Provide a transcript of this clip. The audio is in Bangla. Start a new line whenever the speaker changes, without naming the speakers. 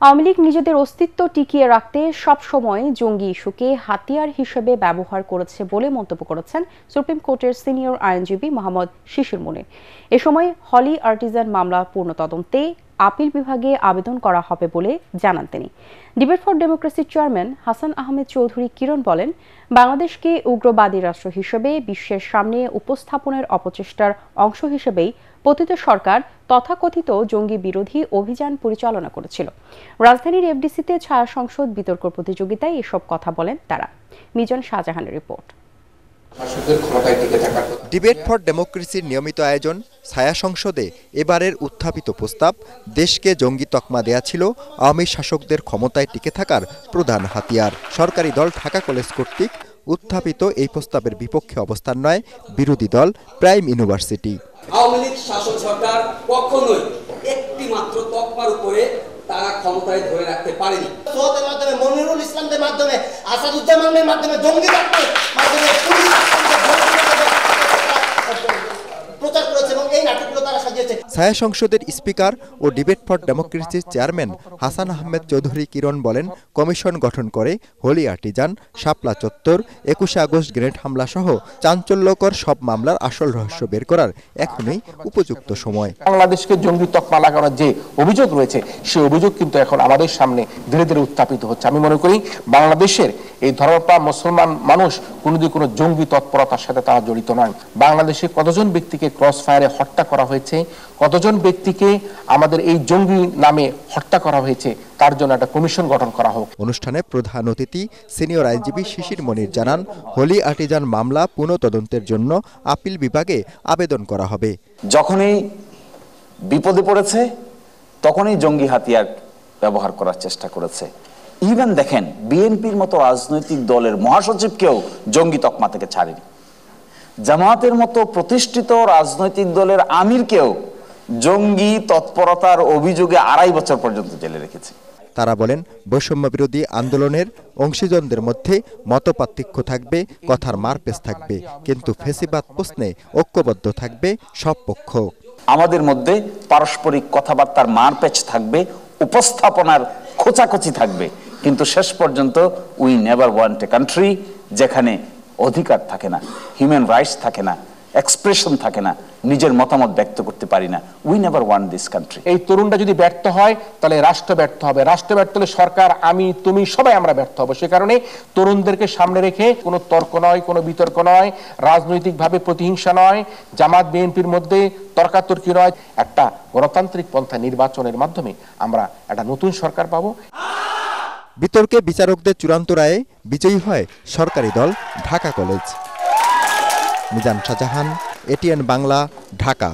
আওয়ামী লীগ নিজেদের অস্তিত্ব টিকিয়ে রাখতে সবসময় জঙ্গি ইস্যুকে হাতিয়ার হিসেবে ব্যবহার করেছে বলে মন্তব্য করেছেন সুপ্রিম কোর্টের সিনিয়র আইনজীবী মোহাম্মদ শিশির মনির। এ সময় হলি আর্টিজান মামলা পূর্ণ তদন্তে আপিল বিভাগে আবেদন করা হবে বলে জানান তিনি। ডিবেট ফর ডেমোক্রেসির চেয়ারম্যান হাসান আহমেদ চৌধুরী কিরণ বলেন, বাংলাদেশকে উগ্রবাদী রাষ্ট্র হিসেবে বিশ্বের সামনে উপস্থাপনের অপচেষ্টার অংশ হিসেবেই পতিত সরকার তথাকথিত জঙ্গি বিরোধী অভিযান পরিচালনা করেছিল। রাজধানীর এফডিসিতে ছায়া সংসদ বিতর্ক প্রতিযোগিতায় এসব কথা বলেন তারা। মিজান শাহজাহানের রিপোর্ট।
ডিবেট ফর ডেমোক্রেসির নিয়মিত আয়োজন ছায়া সংসদে এবারের উত্থাপিত প্রস্তাব দেশকে জঙ্গি তকমা দেয়া ছিল আওয়ামী শাসকদের ক্ষমতায় টিকে থাকার প্রধান হাতিয়ার। সরকারি দল ঢাকা কলেজ কর্তৃক উত্থাপিত এই প্রস্তাবের বিপক্ষে অবস্থান নয় বিরোধী দল প্রাইম ইউনিভার্সিটি।
আওয়ামী লীগ শাসক সরকার কখনোই একটি মাত্র তকমার উপরে তারা ক্ষমতায় ধরে রাখতে পারেনি।
সোহতের মাধ্যমে, মনিরুল ইসলামদের মাধ্যমে, আসাদুজ্জামানের মাধ্যমে, জঙ্গিদের মাধ্যমে পুলিশ প্রচার করেছে এবং এই নাটকগুলো তারা সাজিয়েছে।
ছায়া সংসদের স্পিকার ও ডিবেট ফর ডেমোক্রেসির চেয়ারম্যান হাসান আহমেদ চৌধুরী কিরণ বলেন, কমিশন গঠন করে হোলি আর্টিজান, শাপলা চত্বর, 21 আগস্ট গ্রেনেড হামলা সহ চাঞ্চল্যকর সব মামলার আসল রহস্য বের করার এখনই উপযুক্ত সময়।
বাংলাদেশকে জঙ্গি তকমা লাগানোর যে অভিযোগ রয়েছে সেই অভিযোগ কিন্তু এখন আমাদের সামনে ধীরে ধীরে উত্থাপিত হচ্ছে। আমি মনে করি বাংলাদেশের এই ধর্মপ্রাণ মুসলমান মানুষ কোনো জঙ্গি তৎপরতার সাথে তারা জড়িত নয়। বাংলাদেশে কতজন ব্যক্তিকে ক্রস ফায়ারে হত্যা করা হয়েছে, কতজন ব্যক্তিকে আমাদের এই জঙ্গি নামে হত্যা করা হয়েছে, তার জন্য একটা কমিশন গঠন করা হোক।
অনুষ্ঠানে প্রধান অতিথি সিনিয়র আইনজীবী শিশির মনির জানান, হোলি আর্টিজান মামলা পুনঃ তদন্তের জন্য আপিল বিভাগে আবেদন করা হবে।
যখনই বিপদে পড়েছে তখনই জঙ্গি হাতিয়ার ব্যবহার করার চেষ্টা করেছে। ইভেন দেখেন, বিএনপির মতো রাজনৈতিক দলের মহাসচিবকেও জঙ্গি তকমা থেকে ছাড়েনি। জামায়াতের মতো প্রতিষ্ঠিত রাজনৈতিক দলের আমিরকেও জঙ্গি তৎপরতার অভিযোগে 2.5 বছর পর্যন্ত জেলে রেখেছে।
তারা বলেন, বৈষম্য বিরোধী আন্দোলনের অংশীজনদের মধ্যে মতপার্থক্য থাকবে, কথার মারপেচ থাকবে, কিন্তু ফেসিবাদ প্রশ্নে ঐক্যবদ্ধ থাকবে সব পক্ষ।
আমাদের মধ্যে পারস্পরিক কথাবার্তার মারপেচ থাকবে, উপস্থাপনার খোঁচাখুচি থাকবে, কিন্তু শেষ পর্যন্ত we never want a country যেখানে অধিকার থাকে না, হিউম্যান রাইটস থাকে না, এক্সপ্রেশন থাকে না, নিজের মতামত ব্যক্ত করতে পারি না। We never want this country.
এই তরুণরা যদি ব্যর্থ হয় তাহলে রাষ্ট্র ব্যর্থ হবে, রাষ্ট্র ব্যর্থ হলে সরকার, আমি, তুমি সবাই আমরা ব্যর্থ হব। সে কারণে তরুণদেরকে সামনে রেখে কোনো তর্ক নয়, কোনো বিতর্ক নয়, রাজনৈতিকভাবে প্রতিহিংসা নয়, জামাত বিএনপির মধ্যে তর্কাতর্কি নয়, একটা গণতান্ত্রিক পন্থা নির্বাচনের মাধ্যমে আমরা একটা নতুন সরকার পাবো।
বিতর্কে বিচারকদের চূড়ান্ত রায়ে বিজয়ী হয় সরকারি দল ঢাকা কলেজ। মিজান শাহজাহান, এটিএন বাংলা, ঢাকা।